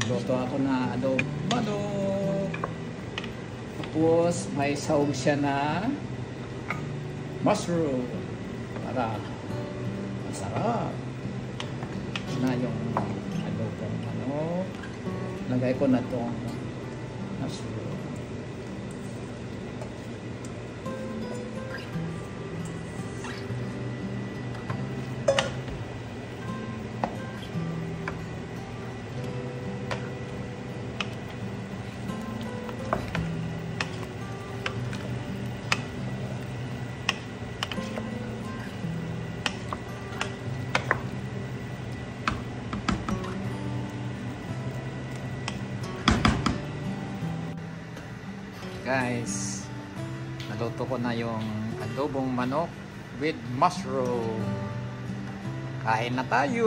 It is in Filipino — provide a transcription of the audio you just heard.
Luto ako na adobo manok. Tapos may sahog siya na mushroom para masarap. Na yung adobong manok. Lagay ko na itong mushroom. Guys, naluto ko na yung adobong manok with mushroom. Kain na tayo!